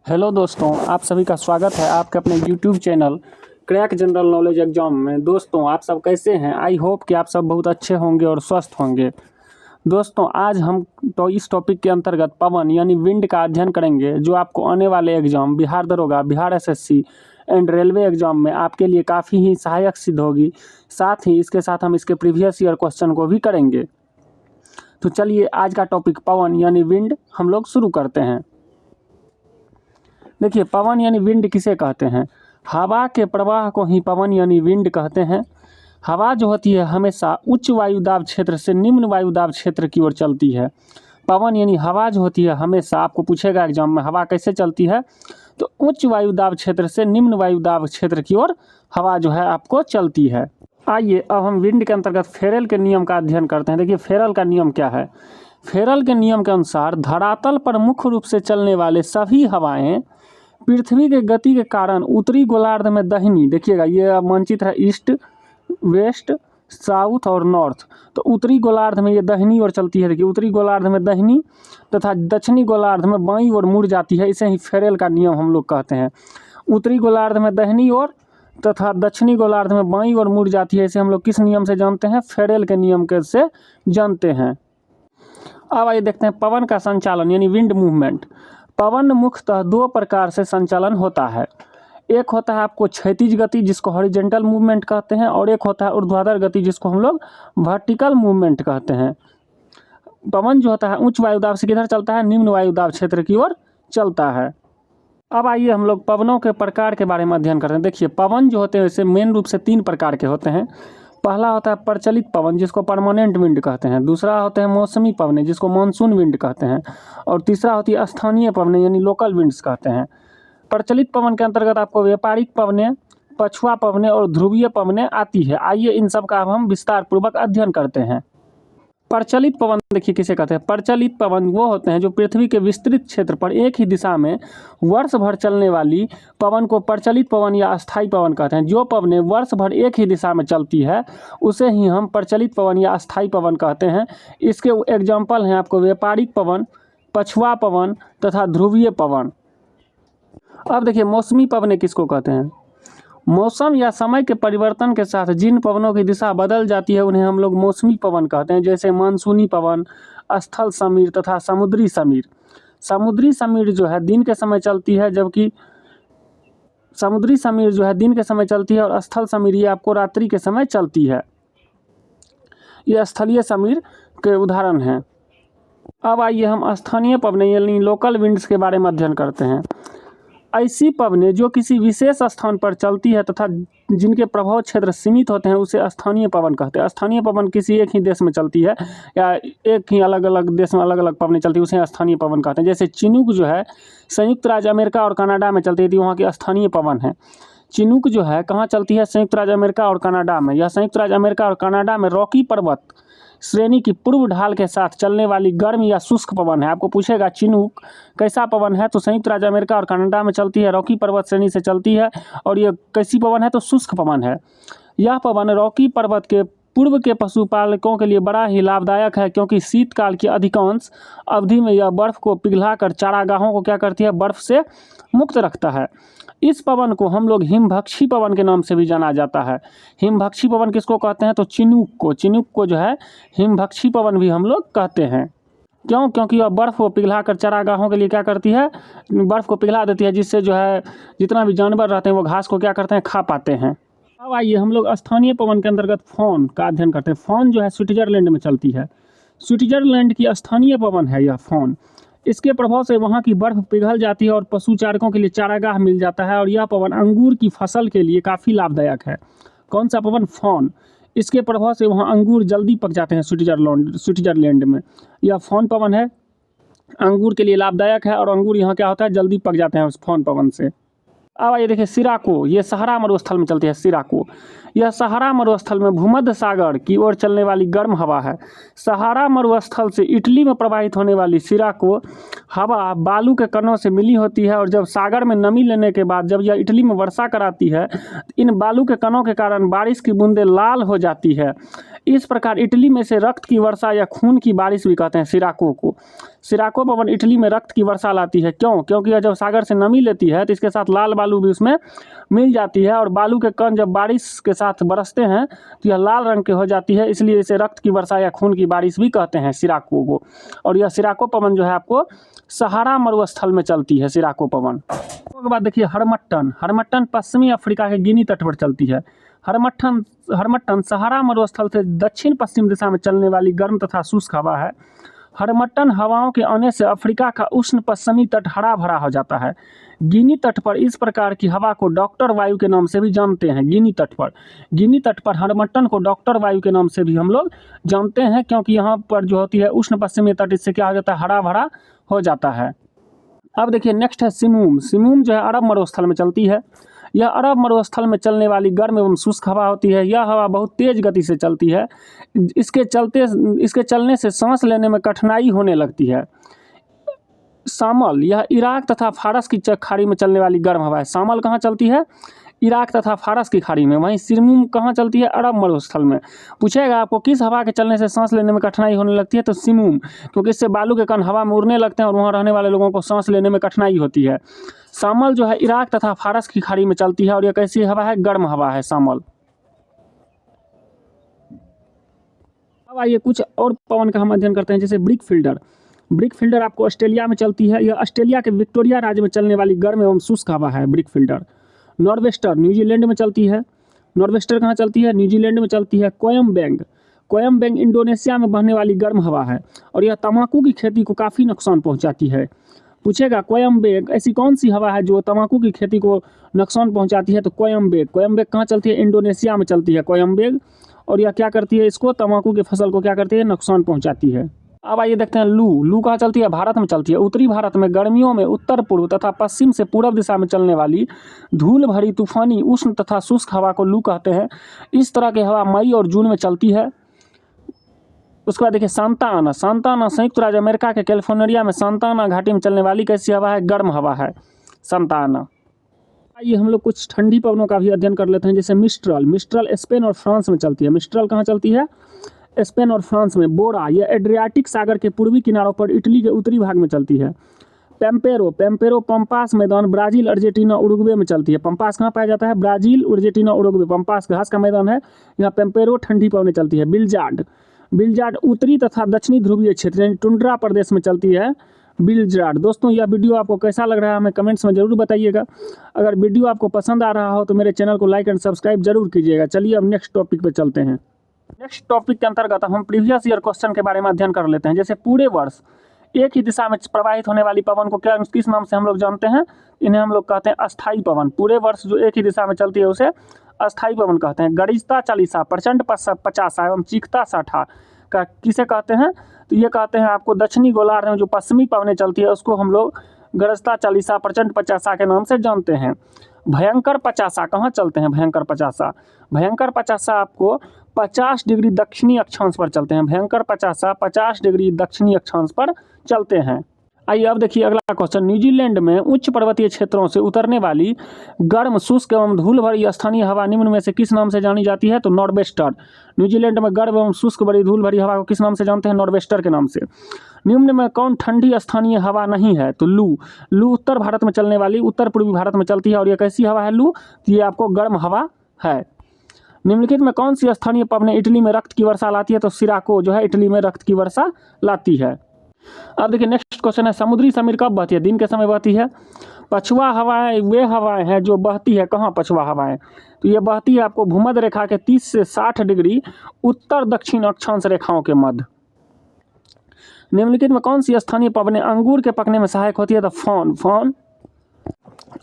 Hello दोस्तों, आप सभी का स्वागत है आपके अपने YouTube channel crack general knowledge exam में। दोस्तों, आप सब कैसे हैं? आई होप कि आप सब बहुत अच्छे होंगे और स्वस्थ होंगे। दोस्तों, आज हम तो इस टॉपिक के अंतर्गत पवन यानी विंड का अध्ययन करेंगे, जो आपको आने वाले एग्जाम बिहार दरोगा, Bihar SSC and railway exam में आपके लिए काफ़ी ही सहायक सिद्ध होगी। साथ ही इसके साथ हम इसके प्रीवियस ईयर क्वेश्चन को भी करेंगे। तो चलिए आज का टॉपिक पवन यानी विंड हम लोग शुरू करते हैं। देखिए, पवन यानी विंड किसे कहते हैं? हवा के प्रवाह को ही पवन यानी विंड कहते हैं। हवा जो होती है हमेशा उच्च वायुदाब क्षेत्र से निम्न वायुदाब क्षेत्र की ओर चलती है। पवन यानी हवा जो होती है हमेशा, आपको पूछेगा एग्जाम में हवा कैसे चलती है, तो उच्च वायुदाब क्षेत्र से निम्न वायुदाब क्षेत्र की ओर हवा जो है आपको चलती है। आइए अब हम विंड के अंतर्गत फेरेल के नियम का अध्ययन करते हैं। देखिए, फेरेल का नियम क्या है? फेरेल के नियम के अनुसार धरातल पर मुख्य रूप से चलने वाले सभी हवाएं पृथ्वी के गति के कारण उत्तरी गोलार्ध में दहिनी, देखिएगा ये मानचित्र है, ईस्ट, वेस्ट, साउथ और नॉर्थ। तो उत्तरी गोलार्ध में ये दहिनी ओर चलती है। देखिए, उत्तरी गोलार्ध में दहिनी तथा दक्षिणी गोलार्ध में बाईं ओर मुड़ जाती है। इसे ही फेरेल का नियम हम लोग कहते हैं। उत्तरी गोलार्ध में दहिनी ओर तथा दक्षिणी गोलार्ध में बाईं ओर मुड़ जाती है। इसे हम लोग किस नियम से जानते हैं? फेरेल के नियम के से जानते हैं। अब आइए देखते हैं पवन का संचालन यानी विंड मूवमेंट। पवन मुख्यतः दो प्रकार से संचालन होता है। एक होता है आपको क्षैतिज गति, जिसको हॉरिजॉन्टल मूवमेंट कहते हैं, और एक होता है ऊर्ध्वाधर गति, जिसको हम लोग वर्टिकल मूवमेंट कहते हैं। पवन जो होता है उच्च वायुदाब से किधर चलता है? निम्न वायुदाब क्षेत्र की ओर चलता है। अब आइए हम लोग पवनों के प्रकार के बारे में अध्ययन करते हैं। देखिए, पवन जो होते हैं इसे मेन रूप से तीन प्रकार के होते हैं। पहला होता है प्रचलित पवन, जिसको परमानेंट विंड कहते हैं। दूसरा होते हैं मौसमी पवन, जिसको मानसून विंड कहते हैं। और तीसरा होती है स्थानीय पवन यानी लोकल विंड्स कहते हैं। प्रचलित पवन के अंतर्गत आपको व्यापारिक पवनें, पछुआ पवनें और ध्रुवीय पवनें आती है। आइए इन सब का अब हम विस्तार पूर्वक अध्ययन करते हैं। प्रचलित पवन देखिए किसे कहते हैं? प्रचलित पवन वो होते हैं जो पृथ्वी के विस्तृत क्षेत्र पर एक ही दिशा में वर्ष भर चलने वाली पवन को प्रचलित पवन या अस्थायी पवन कहते हैं। जो पवनें वर्ष भर एक ही दिशा में चलती है उसे ही हम प्रचलित पवन या अस्थायी पवन कहते हैं। इसके एग्जाम्पल हैं आपको व्यापारिक पवन, पछुआ पवन तथा ध्रुवीय पवन। अब देखिए, मौसमी पवनें किसको कहते हैं? मौसम या समय के परिवर्तन के साथ जिन पवनों की दिशा बदल जाती है उन्हें हम लोग मौसमी पवन कहते हैं, जैसे मानसूनी पवन, स्थल समीर तथा समुद्री समीर। समुद्री समीर जो है दिन के समय चलती है, जबकि समुद्री समीर जो है दिन के समय चलती है, और स्थल समीर ये आपको रात्रि के समय चलती है। ये स्थलीय समीर के उदाहरण हैं। अब आइए हम स्थानीय पवनें यानी लोकल विंड्स के बारे में अध्ययन करते हैं। ऐसी पवनें जो किसी विशेष स्थान पर चलती है तथा जिनके प्रभाव क्षेत्र सीमित होते हैं उसे स्थानीय पवन कहते हैं। स्थानीय पवन किसी एक ही देश में चलती है या एक ही अलग अलग देश में अलग अलग पवनें चलती है, उसे स्थानीय पवन कहते हैं। जैसे चिनूक जो है संयुक्त राज्य अमेरिका और कनाडा में चलती थी, वहाँ की स्थानीय पवन है। चिनूक जो है कहाँ चलती है? संयुक्त राज्य अमेरिका और कनाडा में। यह संयुक्त राज्य अमेरिका और कनाडा में रॉकी पर्वत श्रेणी की पूर्व ढाल के साथ चलने वाली गर्म या शुष्क पवन है। आपको पूछेगा चिनूक कैसा पवन है, तो संयुक्त राज्य अमेरिका और कनाडा में चलती है, रॉकी पर्वत श्रेणी से चलती है। और ये कैसी पवन है? तो शुष्क पवन है। यह पवन रॉकी पर्वत के पूर्व के पशुपालकों के लिए बड़ा ही लाभदायक है, क्योंकि शीतकाल की अधिकांश अवधि में यह बर्फ को पिघलाकर चारागाहों को क्या करती है? बर्फ से मुक्त रखता है। इस पवन को हम लोग हिमभक्षी पवन के नाम से भी जाना जाता है। हिमभक्षी पवन किसको कहते हैं? तो चिनूक को। चिनूक को जो है हिमभक्षी पवन भी हम लोग कहते हैं। क्यों? क्योंकि वह बर्फ़ को पिघलाकर चारागाहों के लिए क्या करती है? बर्फ़ को पिघला देती है, जिससे जो है जितना भी जानवर रहते हैं वो घास को क्या करते हैं? खा पाते हैं। अब आइए हम लोग स्थानीय पवन के अंतर्गत फॉन का अध्ययन करते हैं। फॉन जो है स्विट्जरलैंड में चलती है। स्विट्जरलैंड की स्थानीय पवन है यह फॉन। इसके प्रभाव से वहाँ की बर्फ़ पिघल जाती है और पशु चारकों के लिए चारागाह मिल जाता है, और यह पवन अंगूर की फसल के लिए काफ़ी लाभदायक है। कौन सा पवन? फॉन। इसके प्रभाव से वहाँ अंगूर जल्दी पक जाते हैं स्विट्जरलैंड में। यह फॉन पवन है, अंगूर के लिए लाभदायक है, और अंगूर यहाँ क्या होता है? जल्दी पक जाते हैं उस फॉन पवन से। अब आइए देखिए सिराको, ये सहारा मरुस्थल में चलती है। सिराको यह सहारा मरुस्थल में भूमध्य सागर की ओर चलने वाली गर्म हवा है। सहारा मरुस्थल से इटली में प्रवाहित होने वाली सिराको हवा बालू के कणों से मिली होती है और जब सागर में नमी लेने के बाद जब यह इटली में वर्षा कराती है, इन बालू के कणों के कारण बारिश की बूंदें लाल हो जाती है। इस प्रकार इटली में से रक्त की वर्षा या खून की बारिश भी कहते हैं सिराको को। सिराको पवन इटली में रक्त की वर्षा लाती है। क्यों? क्योंकि यह जब सागर से नमी लेती है तो इसके साथ लाल बालू भी उसमें मिल जाती है और बालू के कण जब बारिश के साथ बरसते हैं तो यह लाल रंग के हो जाती है, इसलिए इसे रक्त की वर्षा या खून की बारिश भी कहते हैं सिराको को। और यह सिराको पवन जो है आपको सहारा मरुस्थल में चलती है सिराको पवन। उसके बाद देखिए हरमट्टन। हरमट्टन पश्चिमी अफ्रीका के गिनी तट पर चलती है। हरमट्टन सहारा मरुस्थल से दक्षिण पश्चिम दिशा में चलने वाली गर्म तथा शुष्क हवा है। हरमट्टन हवाओं के आने से अफ्रीका का उष्ण पश्चिमी तट हरा भरा हो जाता है। गिनी तट पर इस प्रकार की हवा को डॉक्टर वायु के नाम से भी जानते हैं। गिनी तट पर हरमट्टन को डॉक्टर वायु के नाम से भी हम लोग जानते हैं, क्योंकि यहाँ पर जो होती है उष्ण पश्चिमी तट, इससे क्या हो जाता है, हरा भरा हो जाता है। अब देखिए नेक्स्ट है सिमूम। सिमूम जो है अरब मरुस्थल में चलती है। यह अरब मरुस्थल में चलने वाली गर्म एवं शुष्क हवा होती है। यह हवा बहुत तेज गति से चलती है। इसके चलने से सांस लेने में कठिनाई होने लगती है। शामल, यह इराक तथा फारस की खाड़ी में चलने वाली गर्म हवा है। शामल कहाँ चलती है? इराक तथा फारस की खाड़ी में। वहीं सिमूम कहाँ चलती है? अरब मरुस्थल में। पूछेगा आपको किस हवा के चलने से सांस लेने में कठिनाई होने लगती है, तो सिमूम, क्योंकि इससे बालू के कण हवा में उड़ने लगते हैं और वहाँ रहने वाले लोगों को सांस लेने में कठिनाई होती है। शामल जो है इराक तथा फारस की खाड़ी में चलती है और यह कैसी हवा है? गर्म हवा है शामल। अब आइए कुछ और पवन का हम अध्ययन करते हैं, जैसे ब्रिक फिल्डर। ब्रिक फिल्डर आपको ऑस्ट्रेलिया में चलती है। यह ऑस्ट्रेलिया के विक्टोरिया राज्य में चलने वाली गर्म एवं शुष्क हवा है ब्रिक फिल्डर। नॉर्वेस्टर न्यूजीलैंड में चलती है। नॉर्वेस्टर कहाँ चलती है? न्यूजीलैंड में चलती है। कोयम्बेंग इंडोनेशिया में बहने वाली गर्म हवा है और यह तंबाकू की खेती को काफ़ी नुकसान पहुँचाती है। पूछेगा कोयम्बेग ऐसी कौन सी हवा है जो तंबाकू की खेती को नुकसान पहुँचाती है, तो कोयम्बेग कहाँ चलती है? इंडोनेशिया में चलती है कोयम्बेग, और यह क्या करती है? इसको तंबाकू की फसल को क्या करती है? नुकसान पहुँचाती है। अब आइए देखते हैं लू कहाँ चलती है? भारत में चलती है। उत्तरी भारत में गर्मियों में उत्तर पूर्व तथा पश्चिम से पूर्व दिशा में चलने वाली धूल भरी तूफानी उष्ण तथा शुष्क हवा को लू कहते हैं। इस तरह की हवा मई और जून में चलती है। उसके बाद देखिए सांता आना संयुक्त राज्य अमेरिका के कैलिफोर्निया में सांता आना घाटी में चलने वाली कैसी हवा है? गर्म हवा है सांता आना। आइए हम लोग कुछ ठंडी पवनों का भी अध्ययन कर लेते हैं, जैसे मिस्ट्रल स्पेन और फ्रांस में चलती है। मिस्ट्रल कहाँ चलती है? स्पेन और फ्रांस में। बोरा, यह एड्रियाटिक सागर के पूर्वी किनारों पर इटली के उत्तरी भाग में चलती है। पेम्पेरो पंपास मैदान ब्राजील, अर्जेंटीना, उरुग्वे में चलती है। पंपास कहाँ पाया जाता है? Brazil, Argentina, Uruguay. पंपास घास का मैदान है, यहाँ पेम्पेरो ठंडी पवनें चलती है। बिलजार्ड उत्तरी तथा दक्षिणी ध्रुवीय क्षेत्र यानी टुंड्रा प्रदेश में चलती है बिलजार्ड। दोस्तों यह वीडियो आपको कैसा लग रहा है हमें कमेंट्स में जरूर बताइएगा। अगर वीडियो आपको पसंद आ रहा हो तो मेरे चैनल को लाइक एंड सब्सक्राइब जरूर कीजिएगा। चलिए अब नेक्स्ट टॉपिक पे चलते हैं। नेक्स्ट टॉपिक के अंतर्गत हम प्रीवियस ईयर क्वेश्चन के बारे में अध्ययन कर लेते हैं। जैसे पूरे वर्ष एक ही दिशा में प्रवाहित होने वाली पवन को किस नाम से हम लोग जानते हैं? इन्हें हम लोग कहते हैं अस्थायी पवन। पूरे वर्ष जो एक ही दिशा में चलती है उसे अस्थायी पवन कहते हैं। गरजता 40, प्रचंड 50 एवं चीखता 60 का किसे कहते हैं? तो ये कहते हैं आपको दक्षिणी गोलार्ध में जो पश्चिमी पवनें चलती है उसको हम लोग गरजता 40, प्रचंड 50 के नाम से जानते हैं। भयंकर 50 कहाँ चलते हैं? भयंकर 50 आपको 50 डिग्री दक्षिणी अक्षांश पर चलते हैं। भयंकर 50 डिग्री दक्षिणी अक्षांश पर चलते हैं। आइए अब देखिए अगला क्वेश्चन। न्यूजीलैंड में उच्च पर्वतीय क्षेत्रों से उतरने वाली गर्म शुष्क एवं धूल भरी स्थानीय हवा निम्न में से किस नाम से जानी जाती है? तो नॉर्वेस्टर। न्यूजीलैंड में गर्म एवं शुष्क बड़ी धूल भरी हवा को किस नाम से जानते हैं? नॉर्वेस्टर के नाम से। निम्न में कौन ठंडी स्थानीय हवा नहीं है? तो लू उत्तर भारत में चलने वाली उत्तर पूर्वी भारत में चलती है और यह कैसी हवा है? लू, ये आपको गर्म हवा है। निम्नलिखित में कौन सी स्थानीय पवनें इटली में रक्त की वर्षा लाती है? तो सिराको जो है इटली में रक्त की वर्षा लाती है। अब देखिए नेक्स्ट क्वेश्चन है समुद्री समीर कब बहती है? दिन के समय बहती है। पछुआ हवाएं वे हवाएं हैं जो बहती है कहाँ? पछुआ हवाएं तो ये बहती है आपको भूमध्य रेखा के 30 से 60 डिग्री उत्तर दक्षिण अक्षांश रेखाओं के मध्य। निम्नलिखित में कौन सी स्थानीय पवनें अंगूर के पकने में सहायक होती है? तो फॉन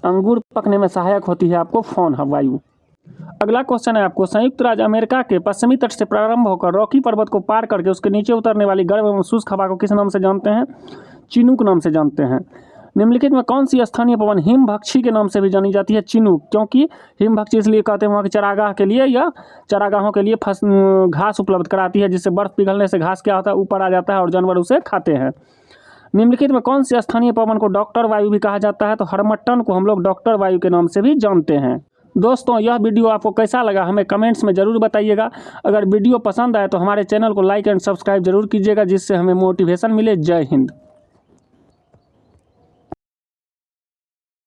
अंगूर पकने में सहायक होती है आपको फॉन वायु। अगला क्वेश्चन है आपको संयुक्त राज्य अमेरिका के पश्चिमी तट से प्रारंभ होकर रॉकी पर्वत को पार करके उसके नीचे उतरने वाली गर्म एवं शुष्क हवा को किस नाम से जानते हैं? चिनूक नाम से जानते हैं। निम्नलिखित में कौन सी स्थानीय पवन हिमभक्षी के नाम से भी जानी जाती है? चिनूक। क्योंकि हिमभक्षी इसलिए कहते हैं वहाँ के चरागाह के लिए या चरागाहों के लिए घास उपलब्ध कराती है, जिससे बर्फ पिघलने से घास क्या होता है, ऊपर आ जाता है और जानवर उसे खाते हैं। निम्नलिखित में कौन सी स्थानीय पवन को डॉक्टर वायु भी कहा जाता है? तो हरमट्टन को हम लोग डॉक्टर वायु के नाम से भी जानते हैं। दोस्तों, यह वीडियो आपको कैसा लगा हमें कमेंट्स में ज़रूर बताइएगा। अगर वीडियो पसंद आए तो हमारे चैनल को लाइक एंड सब्सक्राइब जरूर कीजिएगा, जिससे हमें मोटिवेशन मिले। जय हिंद।